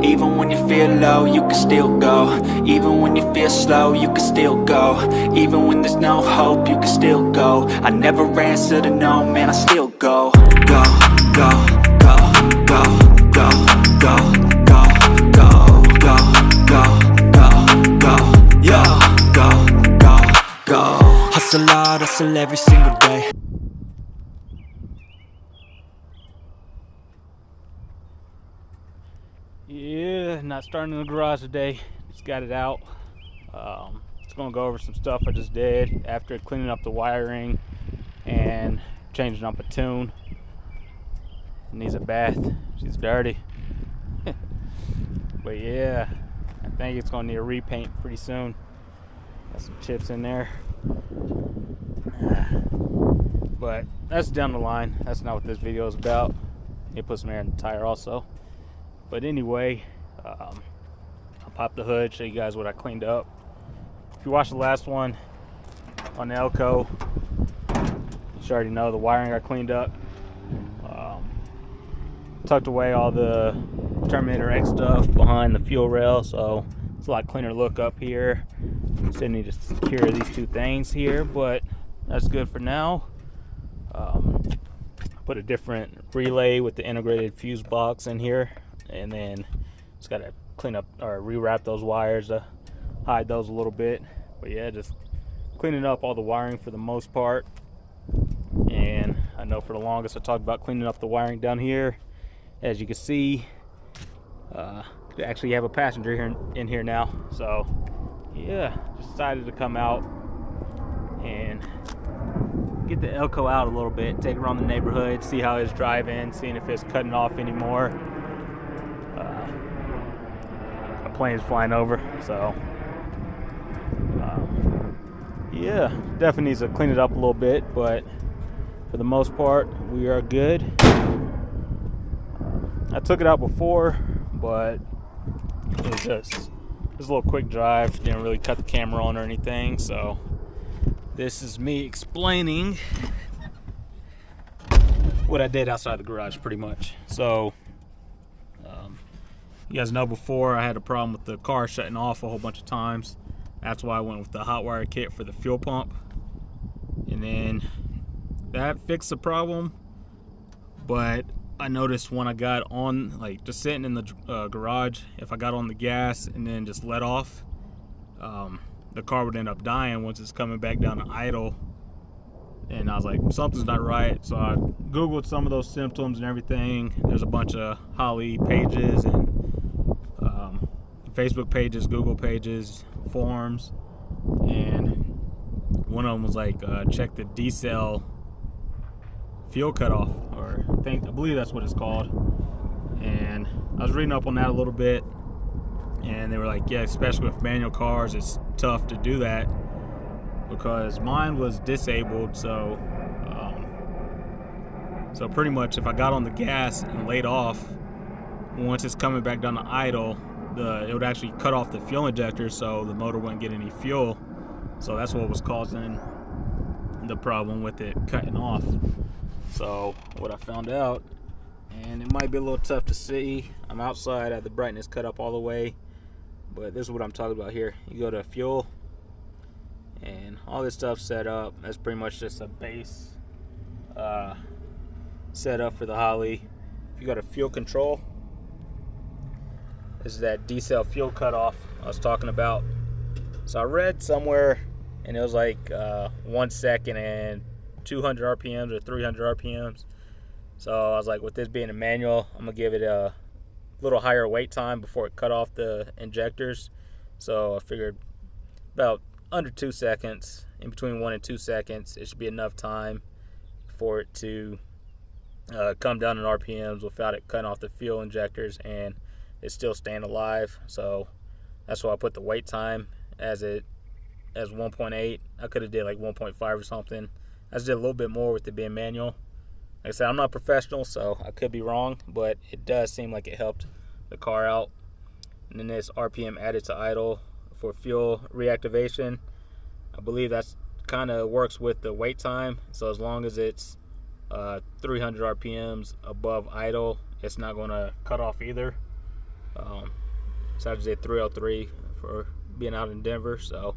Even when you feel low, you can still go. Even when you feel slow, you can still go. Even when there's no hope, you can still go. I never answer to no, man, I still go. Go, go, go, go, go, go, go, go, go, go, go, go, yeah, go, go, go. Hustle hard, hustle every single day. Yeah, not starting in the garage today. Just got it out. Just gonna go over some stuff I just did after cleaning up the wiring and changing up a tune. It needs a bath. She's dirty. But yeah, I think it's gonna need a repaint pretty soon. Got some chips in there. But that's down the line. That's not what this video is about. Need to put some air in the tire also. But anyway, I'll pop the hood, show you guys what I cleaned up. If you watched the last one on the elco, you should already know the wiring I cleaned up. Tucked away all the Terminator X stuff behind the fuel rail, so it's a lot cleaner look up here. Still need to secure these two things here, but that's good for now. Put a different relay with the integrated fuse box in here. And then just gotta clean up or rewrap those wires to hide those a little bit. But yeah, just cleaning up all the wiring for the most part. And I know for the longest I talked about cleaning up the wiring down here. As you can see, we actually have a passenger here in here now. So yeah, just decided to come out and get the elco out a little bit, take it around the neighborhood, see how it's driving, seeing if it's cutting off anymore. A plane's flying over, so yeah, definitely needs to clean it up a little bit, but for the most part we are good. I took it out before, but it was just a little quick drive, didn't really cut the camera on or anything, so this is me explaining what I did outside the garage pretty much. So you guys know before I had a problem with the car shutting off a whole bunch of times. That's why I went with the hot wire kit for the fuel pump. And then that fixed the problem. But I noticed when I got on, like just sitting in the garage, if I got on the gas and then just let off, the car would end up dying once it's coming back down to idle. And I was like, something's not right. So I Googled some of those symptoms and everything. There's a bunch of Holley pages and Facebook pages, Google pages, forums. And one of them was like, check the D-cell fuel cutoff, or I believe that's what it's called. And I was reading up on that a little bit. And they were like, yeah, especially with manual cars, it's tough to do that. Because mine was disabled, so pretty much if I got on the gas and laid off, once it's coming back down to idle, it would actually cut off the fuel injector, so the motor wouldn't get any fuel. So that's what was causing the problem with it cutting off. So what I found out, and it might be a little tough to see, I'm outside, I had the brightness cut up all the way, but this is what I'm talking about here. You go to fuel, and all this stuff set up. That's pretty much just a base setup for the Holley. If you go to fuel control, this is that D-cell fuel cutoff I was talking about. So I read somewhere, and it was like 1 second and 200 RPMs or 300 RPMs. So I was like, with this being a manual, I'm gonna give it a little higher wait time before it cut off the injectors. So I figured about under 2 seconds, in between 1 and 2 seconds, it should be enough time for it to come down in RPMs without it cutting off the fuel injectors and it's still staying alive. So that's why I put the wait time as 1.8. I could have did like 1.5 or something. I just did a little bit more with it being manual. Like I said, I'm not a professional, so I could be wrong, but it does seem like it helped the car out. And then this RPM added to idle for fuel reactivation. I believe that's kind of works with the wait time. So as long as it's 300 RPMs above idle, it's not going to cut off either. decided to say 303 for being out in Denver. So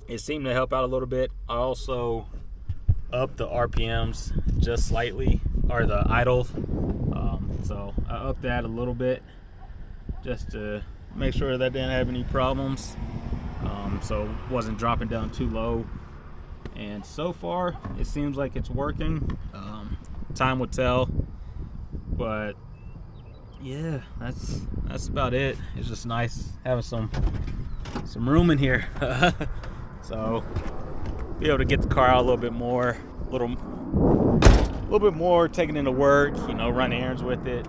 it seemed to help out a little bit. I also upped the RPMs just slightly, or the idle. So I upped that a little bit just to make sure that didn't have any problems. So it wasn't dropping down too low. And so far, it seems like it's working. Time will tell. But yeah, that's about it. It's just nice having some room in here. So be able to get the car out a little bit more, a little bit more, taking it into work, run errands with it.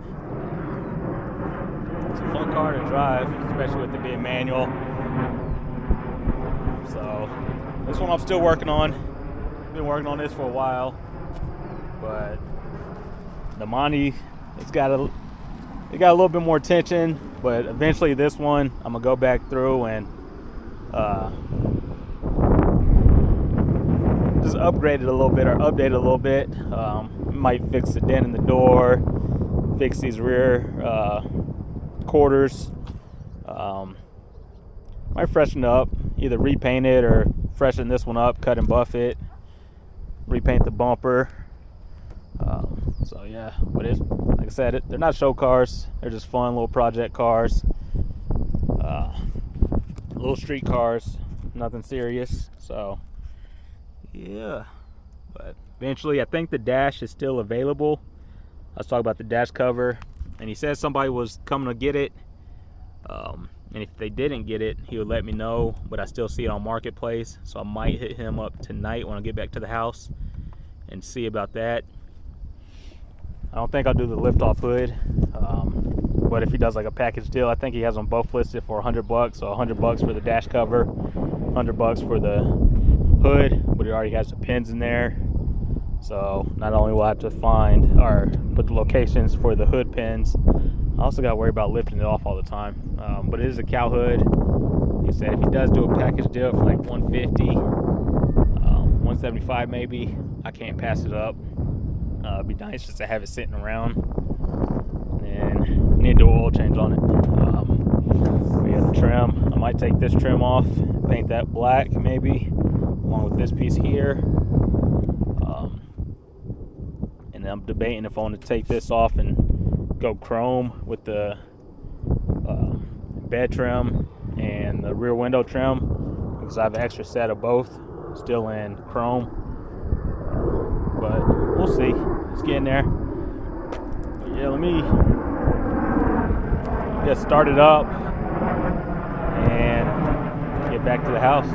It's a fun car to drive, especially with it being manual. So this one I'm still working on. Been working on this for a while, but the Monty, it got a little bit more attention. But eventually, this one I'm gonna go back through and just upgrade it a little bit or update it a little bit. Might fix the dent in the door, fix these rear quarters. Might freshen up, either repaint it or freshen this one up, cut and buff it, repaint the bumper. So yeah, but it's, like I said, they're not show cars. They're just fun little project cars, little street cars, nothing serious. So yeah, but eventually I think the dash is still available. I was talking about the dash cover, and he said somebody was coming to get it. And if they didn't get it, he would let me know, but I still see it on Marketplace, so I might hit him up tonight when I get back to the house and see about that. I don't think I'll do the lift-off hood, but if he does like a package deal, I think he has them both listed for $100, so $100 for the dash cover, $100 for the hood, but he already has the pins in there. So not only will I have to find or put the locations for the hood pins, I also got to worry about lifting it off all the time. But it is a cow hood. He said if he does do a package deal for like 150, 175 maybe, I can't pass it up. It'd be nice just to have it sitting around. And need to do an oil change on it. We have the trim. I might take this trim off, paint that black maybe, along with this piece here. And then I'm debating if I want to take this off and go chrome with the bed trim and the rear window trim, because I have an extra set of both still in chrome. But we'll see. It's getting there. But yeah, let me get started up and get back to the house.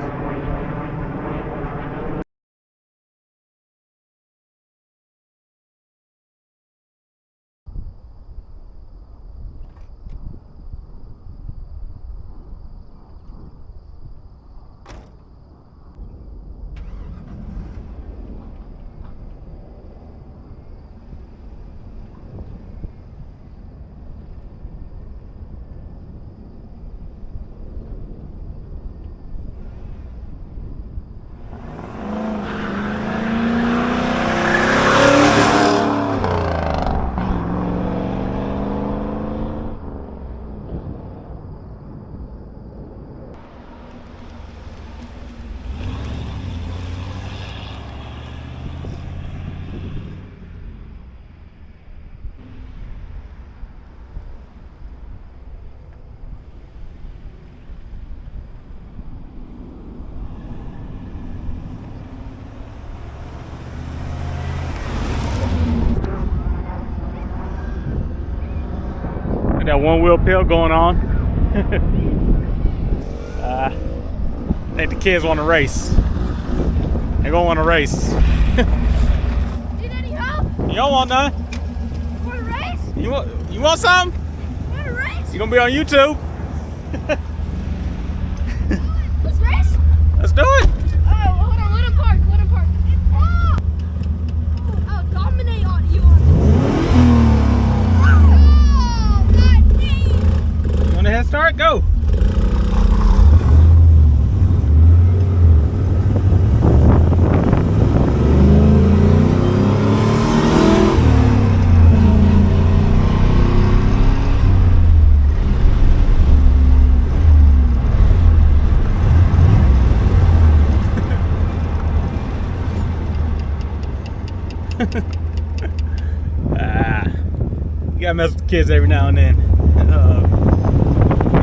Got one wheel pill going on. I think the kids want to race. They gonna want to race. Need any help? You don't want none? Want to race? You want some? Want to race? You gonna be on YouTube? Let's race? Let's do it. Oh, hold on. Let him park. Let him park. Oh! I'll dominate on you on this. Oh, God dang. You want a head start? Go. You gotta mess with the kids every now and then.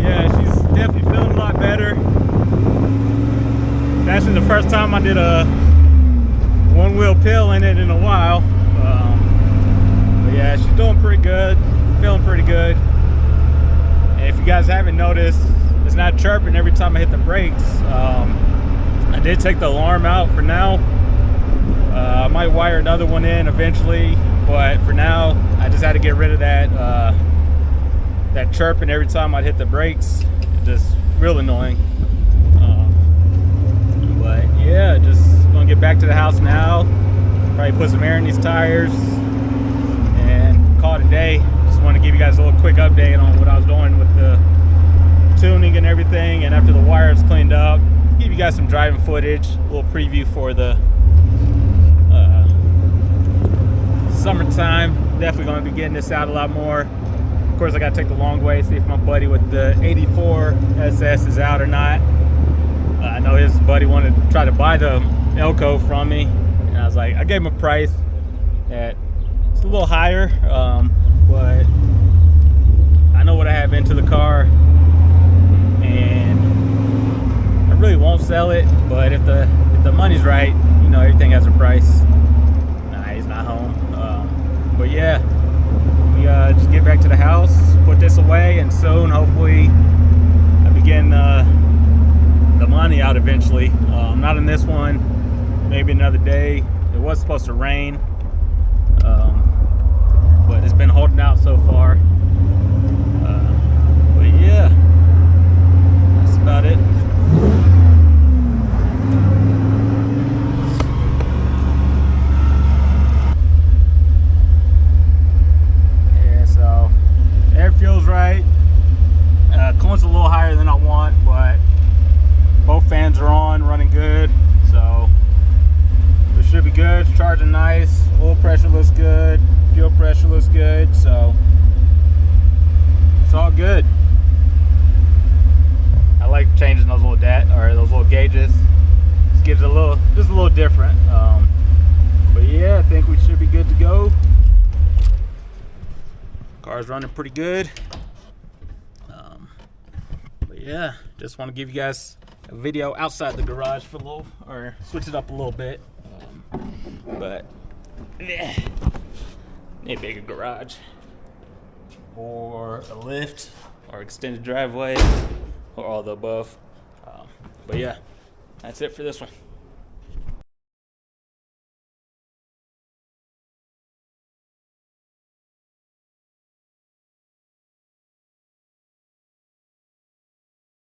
Yeah, she's definitely feeling a lot better. It's actually the first time I did a one-wheel pill in it in a while. But yeah, she's doing pretty good, feeling pretty good. And if you guys haven't noticed, it's not chirping every time I hit the brakes. I did take the alarm out for now. I might wire another one in eventually, but for now, I just had to get rid of that that chirping every time I'd hit the brakes. It's just real annoying. But yeah, just gonna get back to the house now. Probably put some air in these tires and call it a day. Just want to give you guys a little quick update on what I was doing with the tuning and everything, and after the wire's cleaned up, give you guys some driving footage, a little preview for the summertime. Definitely going to be getting this out a lot more. Of course, I got to take the long way, see if my buddy with the 84 SS is out or not. I know his buddy wanted to try to buy the elco from me, and I was like, I gave him a price that it's a little higher, but I know what I have into the car, and I really won't sell it. But if the money's right, you know, everything has a price. Nah, he's not home. But yeah, we just get back to the house, put this away, and soon, hopefully, I begin the money out eventually. Not in this one, maybe another day. It was supposed to rain, but it's been holding out so far. But yeah, that's about it. Yeah, so air feels right. Coolant's a little higher than I want, but both fans are on, running good, so it should be good. It's charging nice. Oil pressure looks good. Fuel pressure looks good, so it's all good. I like changing those little those little gauges. Just gives it just a little different. But yeah, I think we should be good to go. Car's running pretty good. But yeah, just want to give you guys a video outside the garage for a little, or switch it up a little bit. But yeah, need a bigger garage, or a lift, or extended driveway, or all the above. But yeah, that's it for this one.